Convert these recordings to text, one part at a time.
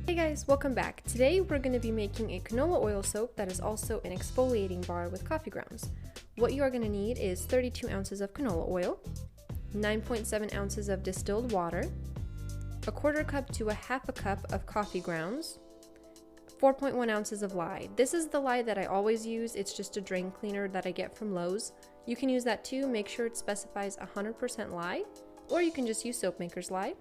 Hey guys, welcome back. Today we're going to be making a canola oil soap that is also an exfoliating bar with coffee grounds. What you are going to need is 32 ounces of canola oil, 9.7 ounces of distilled water, a quarter cup to a half a cup of coffee grounds, 4.1 ounces of lye. This is the lye that I always use. It's just a drain cleaner that I get from Lowe's. You can use that too. Make sure it specifies 100% lye, or you can just use soap maker's lye.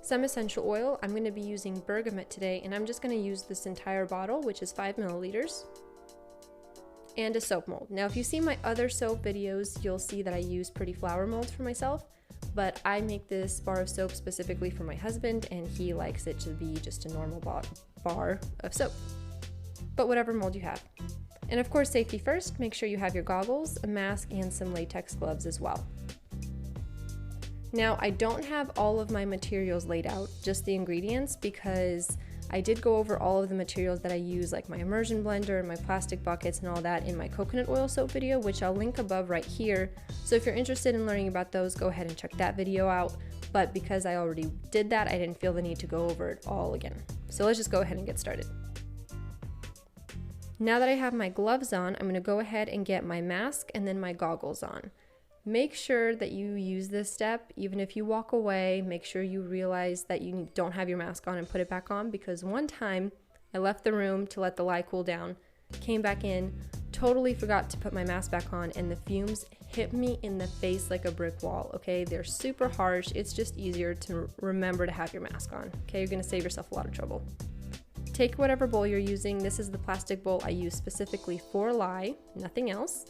Some essential oil. I'm going to be using bergamot today, and I'm just going to use this entire bottle, which is 5 milliliters. And a soap mold. Now, if you see my other soap videos, you'll see that I use pretty flower molds for myself, but I make this bar of soap specifically for my husband, and he likes it to be just a normal bar of soap. But whatever mold you have. And of course, safety first, make sure you have your goggles, a mask, and some latex gloves as well. Now, I don't have all of my materials laid out, just the ingredients, because I did go over all of the materials that I use, like my immersion blender, my plastic buckets, and all that in my coconut oil soap video, which I'll link above right here. So if you're interested in learning about those, go ahead and check that video out. But because I already did that, I didn't feel the need to go over it all again. So let's just go ahead and get started. Now that I have my gloves on, I'm going to go ahead and get my mask and then my goggles on. Make sure that you use this step, even if you walk away. Make sure you realize that you don't have your mask on and put it back on, because one time I left the room to let the lye cool down, came back in, totally forgot to put my mask back on, and the fumes hit me in the face like a brick wall, okay? They're super harsh. It's just easier to remember to have your mask on, okay? You're gonna save yourself a lot of trouble. Take whatever bowl you're using. This is the plastic bowl I use specifically for lye, nothing else.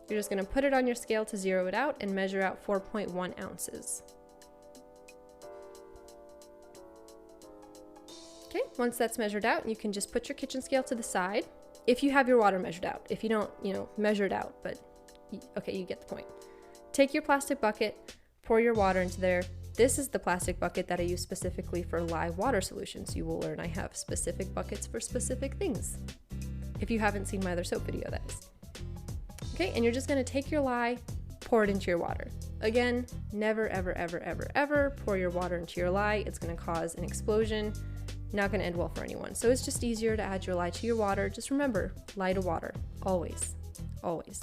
You're just going to put it on your scale to zero it out and measure out 4.1 ounces. Okay, once that's measured out, you can just put your kitchen scale to the side. If you have your water measured out. If you don't, measure it out, but okay, you get the point. Take your plastic bucket, pour your water into there. This is the plastic bucket that I use specifically for lye water solutions. You will learn I have specific buckets for specific things. If you haven't seen my other soap video, that is. Okay, and you're just gonna take your lye, pour it into your water. Again, never, ever, ever, ever, ever pour your water into your lye. It's gonna cause an explosion. Not gonna end well for anyone. So it's just easier to add your lye to your water. Just remember, lye to water, always, always.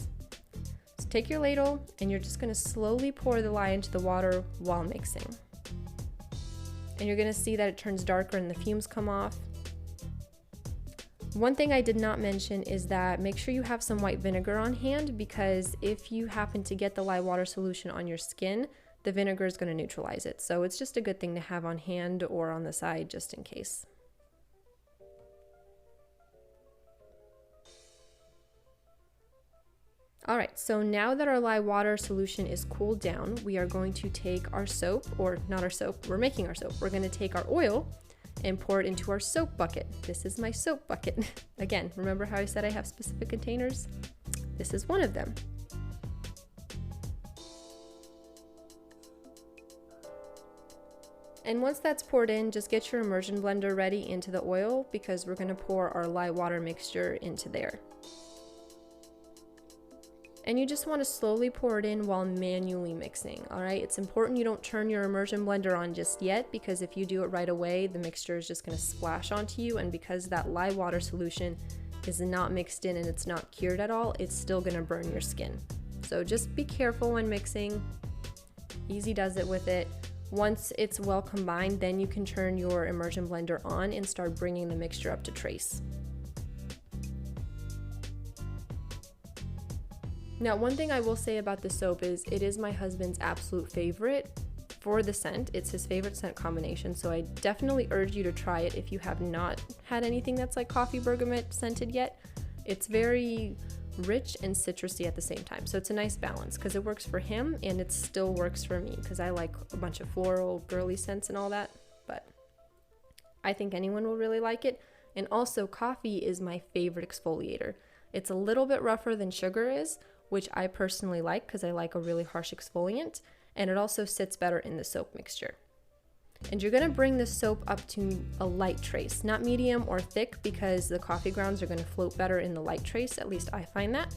So take your ladle, and you're just gonna slowly pour the lye into the water while mixing. And you're gonna see that it turns darker and the fumes come off. One thing I did not mention is that make sure you have some white vinegar on hand, because if you happen to get the lye water solution on your skin, the vinegar is going to neutralize it. So it's just a good thing to have on hand or on the side just in case. Alright, so now that our lye water solution is cooled down, we are going to take our soap, or not our soap, we're making our soap. We're going to take our oil and pour it into our soap bucket. This is my soap bucket. Again, remember how I said I have specific containers? This is one of them. And once that's poured in, just get your immersion blender ready into the oil, because we're gonna pour our lye water mixture into there. And you just want to slowly pour it in while manually mixing, all right? It's important you don't turn your immersion blender on just yet, because if you do it right away, the mixture is just going to splash onto you, and because that lye water solution is not mixed in and it's not cured at all, it's still going to burn your skin. So just be careful when mixing. Easy does it with it. Once it's well combined, then you can turn your immersion blender on and start bringing the mixture up to trace. Now, one thing I will say about this soap is it is my husband's absolute favorite for the scent. It's his favorite scent combination, so I definitely urge you to try it if you have not had anything that's like coffee bergamot scented yet. It's very rich and citrusy at the same time, so it's a nice balance because it works for him and it still works for me because I like a bunch of floral, girly scents and all that, but I think anyone will really like it. And also, coffee is my favorite exfoliator. It's a little bit rougher than sugar is, which I personally like because I like a really harsh exfoliant, and it also sits better in the soap mixture. And you're gonna bring the soap up to a light trace, not medium or thick, because the coffee grounds are gonna float better in the light trace, at least I find that.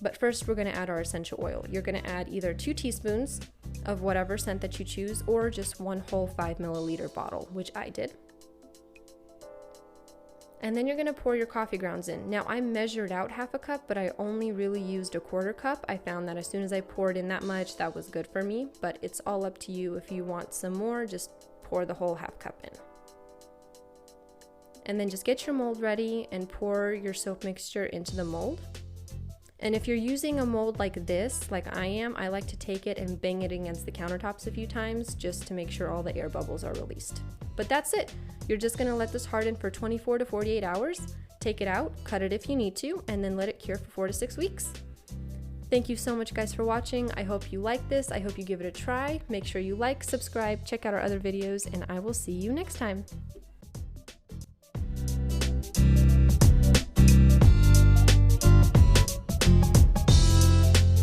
But first we're gonna add our essential oil. You're gonna add either 2 teaspoons of whatever scent that you choose, or just one whole 5 milliliter bottle, which I did. And then you're gonna pour your coffee grounds in. Now I measured out half a cup, but I only really used a quarter cup. I found that as soon as I poured in that much, that was good for me, but it's all up to you. If you want some more, just pour the whole half cup in. And then just get your mold ready and pour your soap mixture into the mold. And if you're using a mold like this, like I am, I like to take it and bang it against the countertops a few times just to make sure all the air bubbles are released. But that's it. You're just gonna let this harden for 24 to 48 hours, take it out, cut it if you need to, and then let it cure for 4 to 6 weeks. Thank you so much guys for watching. I hope you like this. I hope you give it a try. Make sure you like, subscribe, check out our other videos, and I will see you next time.